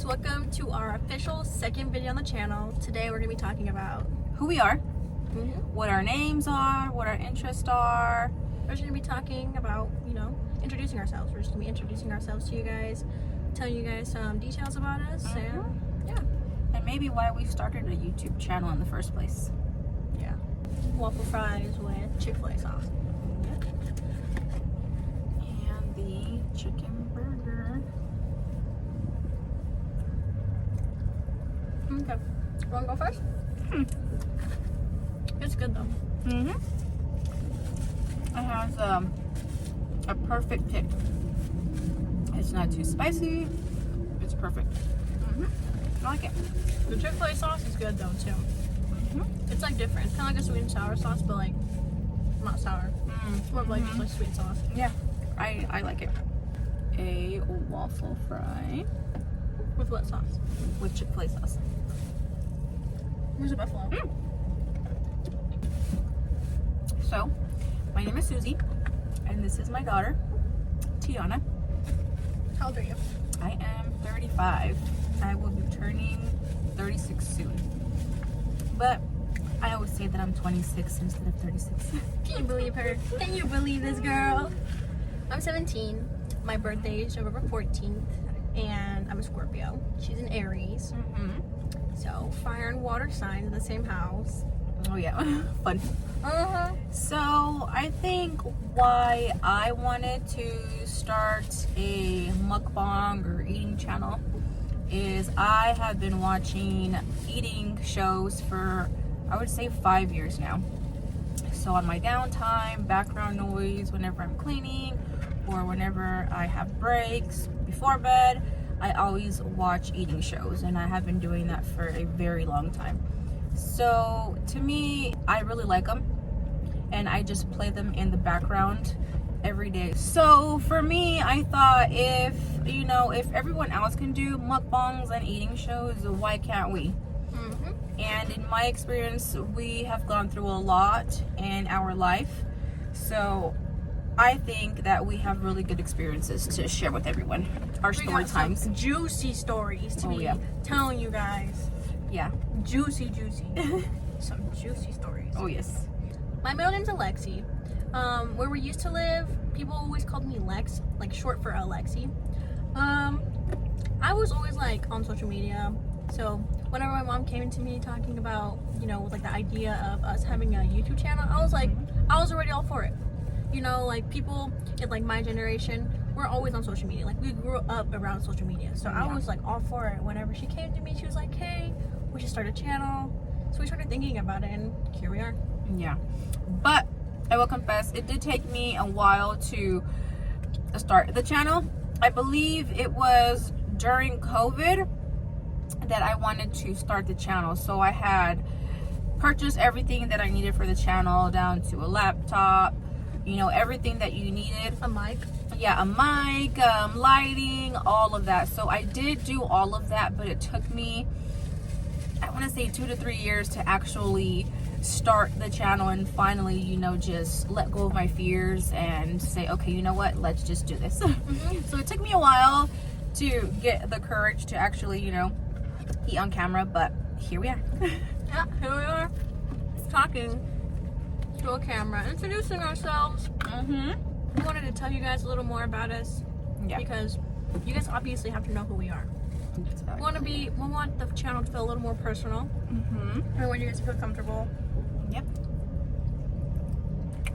guys, welcome to our official second video on the channel. Today we're going to be talking about who we are, what our names are, what our interests are. We're just going to be talking about, introducing ourselves. We're just going to be introducing ourselves to you guys, telling you guys some details about us, and maybe why we started a YouTube channel in the first place. Yeah. Waffle fries with Chick-fil-A sauce. Yep. And the chicken burger. Okay. You want to go first? It's good though. It has a perfect kick. It's not too spicy. It's perfect. I like it. The Chick-fil-A sauce is good though too. It's like different. It's kind of like a sweet and sour sauce, but like not sour. It's more of like just like sweet sauce. Yeah, I like it. A waffle fry With what sauce? with Chick-fil-A sauce. Where's the buffalo? So, my name is Susie, and this is my daughter, Tiana. How old are you? I am 35. I will be turning 36 soon. But I always say that I'm 26 instead of 36. Can you believe her? Can you believe this girl? I'm 17. My birthday is November 14th, and I'm a Scorpio. She's an Aries. So, fire and water signs in the same house. Oh yeah, fun. So, I think why I wanted to start a mukbang or eating channel is I have been watching eating shows for, I would say, 5 years now. So on my downtime, background noise, whenever I'm cleaning or whenever I have breaks before bed, I always watch eating shows, and I have been doing that for a very long time. So to me, I really like them, and I just play them in the background every day. So for me, I thought if everyone else can do mukbangs and eating shows, why can't we? And in my experience, we have gone through a lot in our life, so I think that we have really good experiences to share with everyone. Our story times. Some juicy stories to be telling you guys. Yeah. Juicy. Some juicy stories. Oh yes. My middle name's Alexi. Where we used to live, people always called me Lex, like short for Alexi. I was always like on social media, so whenever my mom came to me talking about, like the idea of us having a YouTube channel, I was like, I was already all for it. Like people in like my generation, we're always on social media. Like we grew up around social media, so I was like all for it. Whenever she came to me, she was like, "Hey, we should start a channel." So we started thinking about it, and here we are. Yeah, but I will confess, it did take me a while to start the channel. I believe it was during COVID that I wanted to start the channel. So I had purchased everything that I needed for the channel, down to a laptop, everything that you needed. A mic. Yeah, a mic, lighting, all of that. So I did do all of that, but it took me, I want to say 2 to 3 years to actually start the channel and finally, just let go of my fears and say, okay, you know what, let's just do this. So it took me a while to get the courage to actually, eat on camera, but here we are. Yeah, here we are, talking to a camera, introducing ourselves. We wanted to tell you guys a little more about us, because you guys obviously have to know who we are. Exactly. We want the channel to feel a little more personal. We want you guys to feel comfortable. Yep.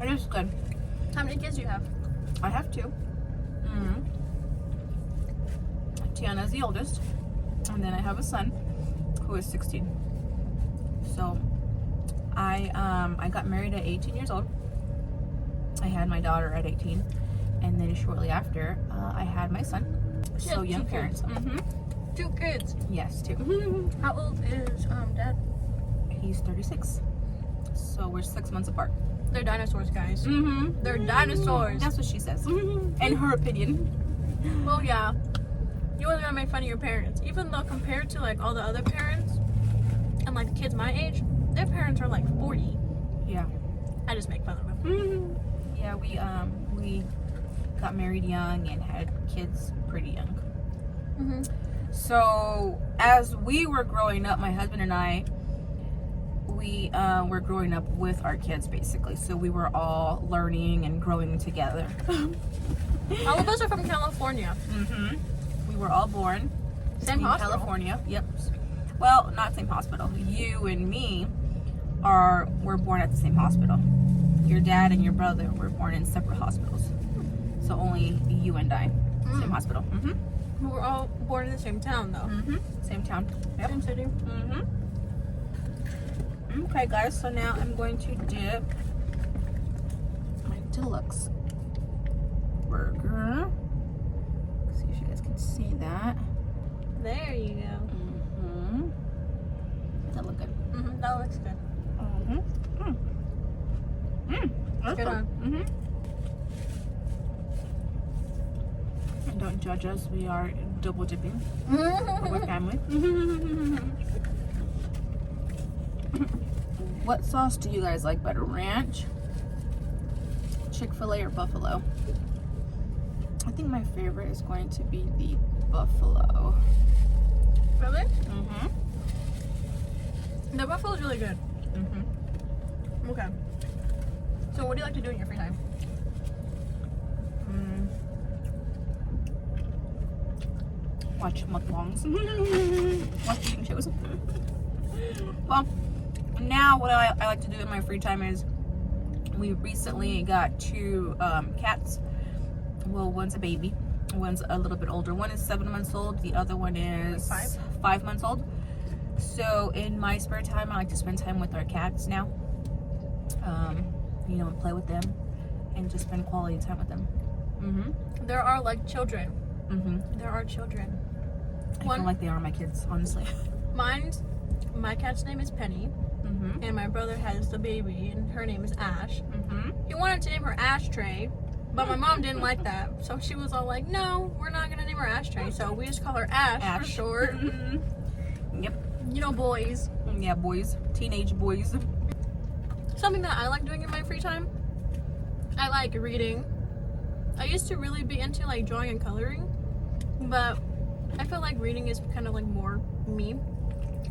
It is good. How many kids do you have? I have 2. Tiana's the oldest, and then I have a son who is 16. So I got married at 18 years old. I had my daughter at 18, and then shortly after, I had my son. So young parents. 2 kids. Yes, 2. How old is Dad? He's 36. So we're 6 months apart. They're dinosaurs, guys. They're dinosaurs. That's what she says. In her opinion. Well, yeah. You always gotta make fun of your parents, even though compared to like all the other parents and like kids my age, their parents are like 40. Yeah. I just make fun of them. Yeah, we got married young and had kids pretty young. So as we were growing up, my husband and I, we were growing up with our kids basically. So we were all learning and growing together. All of us are from California. We were all born Same in hospital. California. Yep. Well, not same hospital. You and me were born at the same hospital. Your dad and your brother were born in separate hospitals. So only you and I, same hospital. We were all born in the same town, though. Same town. Yep. Same city. Okay, guys. So now I'm going to dip my deluxe burger. See if you guys can see that. There you go. Does that look good? That looks good. That's Good good. on. And don't judge us. We are double dipping. Mm-hmm. We're family. What sauce do you guys like better? Ranch, Chick-fil-A, or buffalo? I think my favorite is going to be the buffalo. Really? The buffalo's really good. Okay. So what do you like to do in your free time? Watch mukbangs. Watch eating shows. Well, now what I like to do in my free time is we recently got 2 cats. Well, one's a baby, one's a little bit older. One is 7 months old, the other one is Like 5 months old. So in my spare time, I like to spend time with our cats now. You know, play with them and just spend quality time with them. There are like children. There are children. I feel like they are my kids, honestly. My cat's name is Penny, and my brother has the baby, and her name is Ash. He wanted to name her Ashtray, but my mom didn't like that, so she was all like, "No, we're not gonna name her Ashtray." So we just call her Ash. For short. Yep. You know, boys. Yeah, boys, teenage boys. Something that I like doing in my free time, I like reading. I used to really be into like drawing and coloring, but I feel like reading is kind of like more me.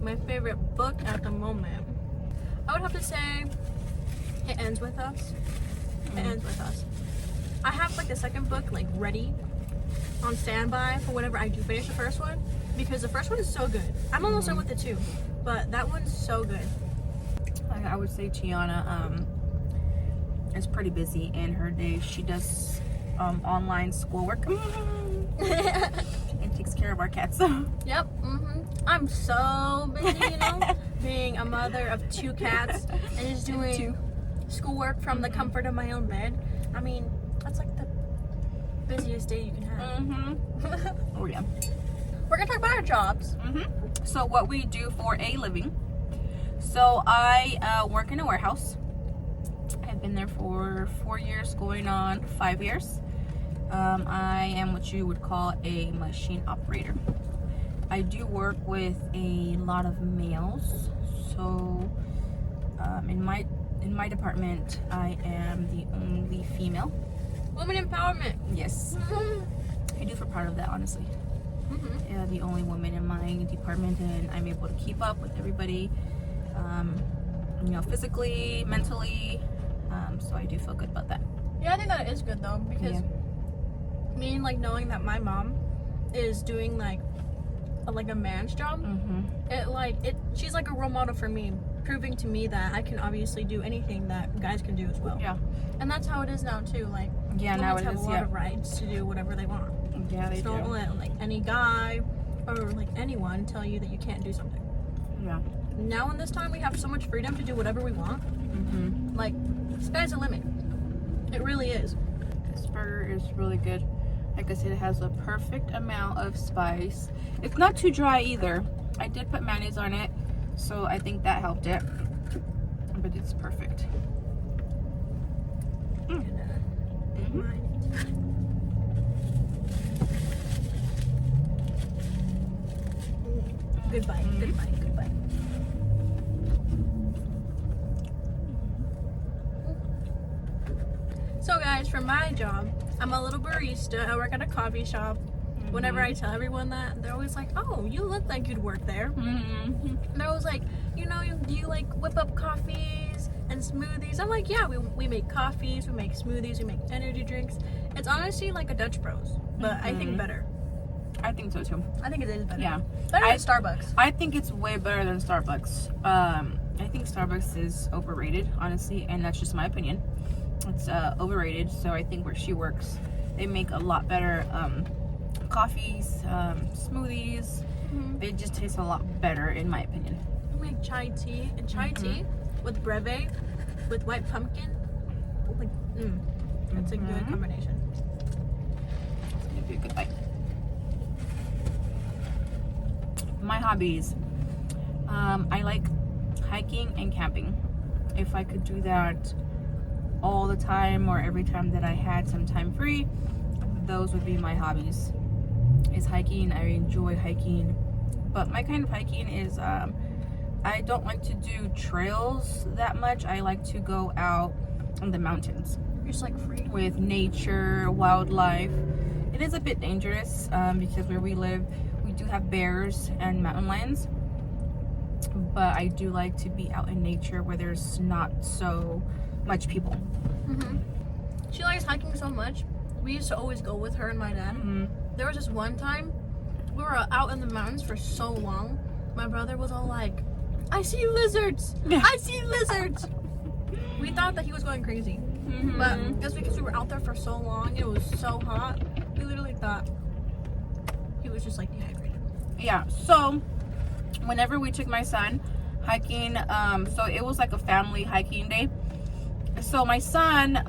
My favorite book at the moment, I would have to say It Ends With Us. It Ends With Us. I have like the second book like ready on standby for whenever I do finish the first one, because the first one is so good. I'm almost done with the 2, but that one's so good. I would say Tiana is pretty busy in her day. She does online schoolwork and takes care of our cats. Yep. I'm so busy, you know, being a mother of 2 cats and just doing schoolwork from the comfort of my own bed. I mean, that's like the busiest day you can have. Oh yeah. We're gonna talk about our jobs. So what we do for a living. So I work in a warehouse. I've been there for 4 years, going on 5 years. I am what you would call a machine operator. I do work with a lot of males. So in my department, I am the only female. Women empowerment. Yes, I do feel proud of that, honestly. Yeah, the only woman in my department, and I'm able to keep up with everybody. You know, physically, mentally. So I do feel good about that. Yeah, I think that is good though, because me like knowing that my mom is doing like a man's job, she's like a role model for me, proving to me that I can obviously do anything that guys can do as well. Yeah. And that's how it is now too. Like, Yeah, women now it have is. a lot of rights to do whatever they want. Yeah, they So do. don't let like any guy or like anyone tell you that you can't do something. Yeah. Now in this time, we have so much freedom to do whatever we want. Like, sky's the limit. It really is. This burger is really good. Like I said, it has a perfect amount of spice. It's not too dry either. I did put mayonnaise on it, so I think that helped it. But it's perfect. Good bite, good bite, good bite. So guys, for my job, I'm a little barista. I work at a coffee shop. Whenever I tell everyone that, they're always like, "Oh, you look like you'd work there." And I was like, do you like whip up coffees and smoothies? I'm like, yeah, we make coffees, we make smoothies, we make energy drinks. It's honestly like a Dutch Bros, but I think better. I think so too. I think it is better. Yeah. Better than Starbucks. I think it's way better than Starbucks. I think Starbucks is overrated, honestly, and that's just my opinion. It's overrated, so I think where she works, they make a lot better coffees, smoothies. They just taste a lot better, in my opinion. We make chai tea, and chai tea with breve, with white pumpkin. Like, that's a good combination. It's gonna be a good bite. My hobbies. I like hiking and camping. If I could do that all the time or every time that I had some time free, those would be my hobbies. Is hiking. I enjoy hiking, but my kind of hiking is I don't like to do trails that much. I like to go out in the mountains. You're just like free with nature, wildlife. It is a bit dangerous because where we live, we do have bears and mountain lions, but I do like to be out in nature where there's not so much people. She likes hiking so much. We used to always go with her and my dad. There was this one time we were out in the mountains for so long. My brother was all like, "I see lizards! I see lizards!" We thought that he was going crazy, but just because we were out there for so long, it was so hot. We literally thought he was just like dehydrated. Yeah. So whenever we took my son hiking, so it was like a family hiking day. So my son,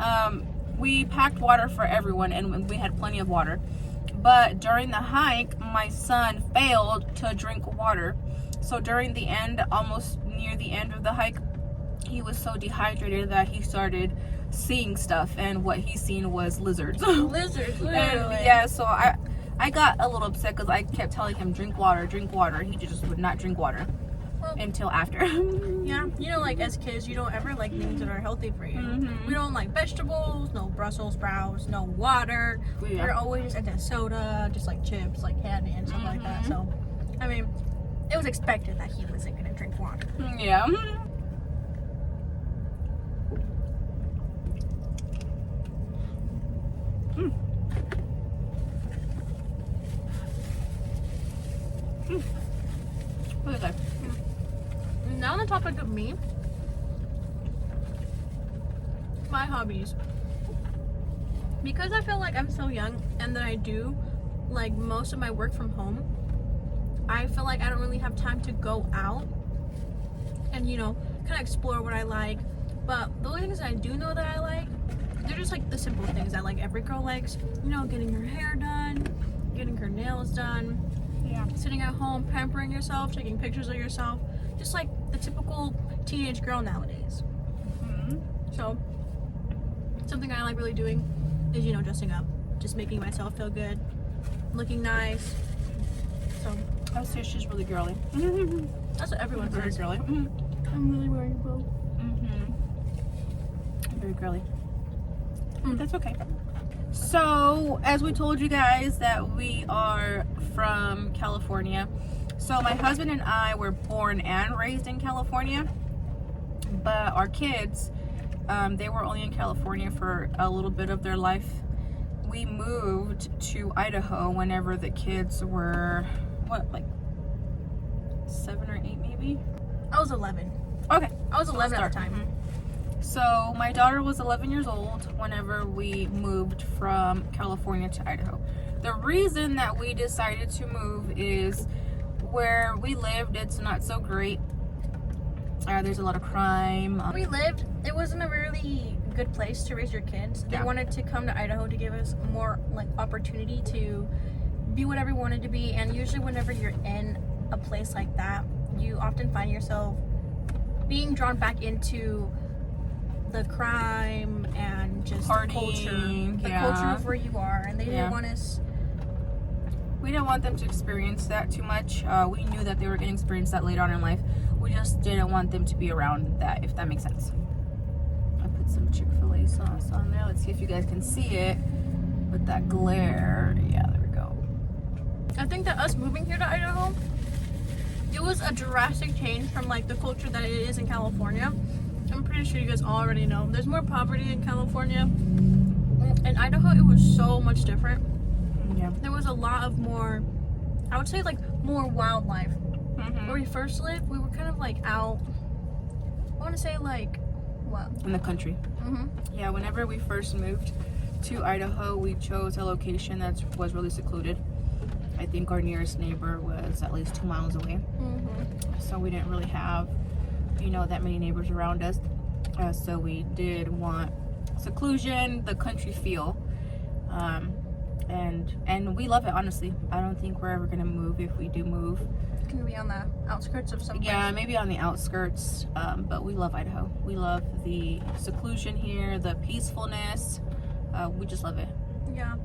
we packed water for everyone, and we had plenty of water. But during the hike, my son failed to drink water. So during the end, almost near the end of the hike, he was so dehydrated that he started seeing stuff, and what he seen was lizards. Lizards, literally. And yeah, so I got a little upset because I kept telling him, drink water. He just would not drink water until after. Yeah, like as kids, you don't ever like things that are healthy for you. We don't like vegetables, no Brussels sprouts, no water. We're always just into soda, just like chips, like candy and stuff like that. So, I mean, it was expected that he wasn't gonna drink water. Yeah. What is that? Now on the topic of me, my hobbies. Because I feel like I'm so young and that I do like most of my work from home, I feel like I don't really have time to go out and kind of explore what I like. But the only things I do know that I like, they're just like the simple things that like every girl likes. Getting her hair done, getting her nails done, sitting at home, pampering yourself, taking pictures of yourself, just like the typical teenage girl nowadays. So something I like really doing is dressing up, just making myself feel good, looking nice. So I would say she's really girly. that's what everyone Very says. girly. I'm really wearing both. Very girly. That's okay. So, as we told you guys that we are from California. So, my husband and I were born and raised in California. But our kids, they were only in California for a little bit of their life. We moved to Idaho whenever the kids were, like 7 or 8 maybe? I was 11. Okay. I was 11 at the time. So my daughter was 11 years old whenever we moved from California to Idaho. The reason that we decided to move is where we lived, it's not so great. There's a lot of crime. We lived, it wasn't a really good place to raise your kids. They wanted to come to Idaho to give us more like opportunity to be whatever we wanted to be. And usually whenever you're in a place like that, you often find yourself being drawn back into the crime and just Partying, the culture of where you are, and they didn't want us. We didn't want them to experience that too much. We knew that they were going to experience that later on in life. We just didn't want them to be around that, if that makes sense. I put some Chick-fil-A sauce on there. Let's see if you guys can see it with that glare. Yeah, there we go. I think that us moving here to Idaho, it was a drastic change from like the culture that it is in California. I'm pretty sure you guys already know. There's more poverty in California. In Idaho, it was so much different. Yeah. There was a lot of more, I would say like more wildlife. Mm-hmm. Where we first lived, we were kind of like out, I want to say like, what? In the country. Mm-hmm. Yeah, whenever we first moved to Idaho, we chose a location that was really secluded. I think our nearest neighbor was at least 2 miles away. Mm-hmm. So we didn't really have, you know, that many neighbors around us. So we did want seclusion, the country feel. And we love it, honestly. I don't think we're ever gonna move if we do move. Can be on the outskirts of some Yeah, place. maybe on the outskirts, but we love Idaho. We love the seclusion here, the peacefulness. We just love it. Yeah.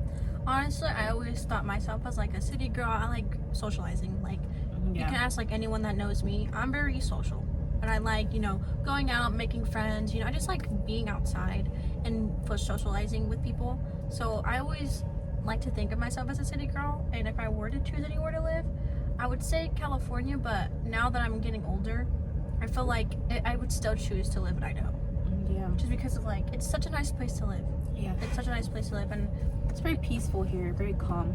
Honestly, I always thought myself as like a city girl. I like socializing. Like, you can ask like anyone that knows me. I'm very social. And I like, you know, going out, making friends. You know, I just like being outside and for socializing with people. So I always like to think of myself as a city girl. And if I were to choose anywhere to live, I would say California. But now that I'm getting older, I feel like I would still choose to live in Idaho. Yeah. Just because of like, it's such a nice place to live. Yeah. It's such a nice place to live. And It's very peaceful here, very calm.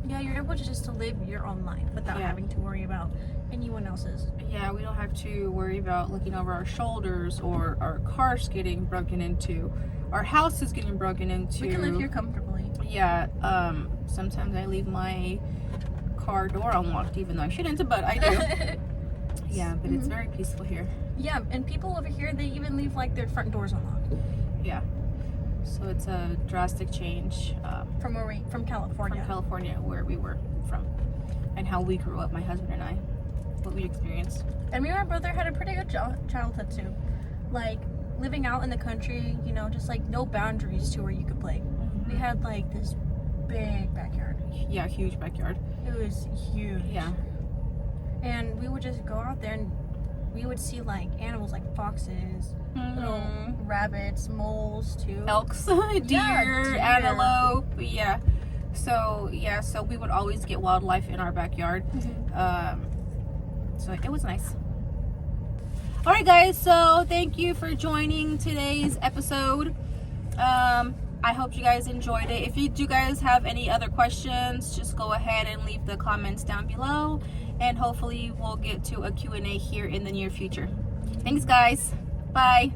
yeah, you're able to just to live your own life without Yeah. having to worry about anyone else's. Yeah, we don't have to worry about looking over our shoulders or our cars getting broken into, our house is getting broken into. We can live here comfortably. Yeah, sometimes I leave my car door unlocked even though I shouldn't, but I do. Yeah, but it's very peaceful here. Yeah, and people over here, they even leave like their front doors unlocked. Yeah. So it's a drastic change From California. from California, where we were from, and how we grew up, my husband and I, what we experienced. And me and my brother had a pretty good childhood too. Like living out in the country, you know, just like no boundaries to where you could play. We had like this big backyard. Yeah, huge backyard. It was huge. Yeah. And we would just go out there and we would see like animals like foxes, little rabbits, moles too. Elks, deer, deer. antelope. Yeah. So we would always get wildlife in our backyard. So it was nice. All right, guys. So thank you for joining today's episode. I hope you guys enjoyed it. If you do guys have any other questions, just go ahead and leave the comments down below, and hopefully we'll get to a Q&A here in the near future. Thanks, guys. Bye.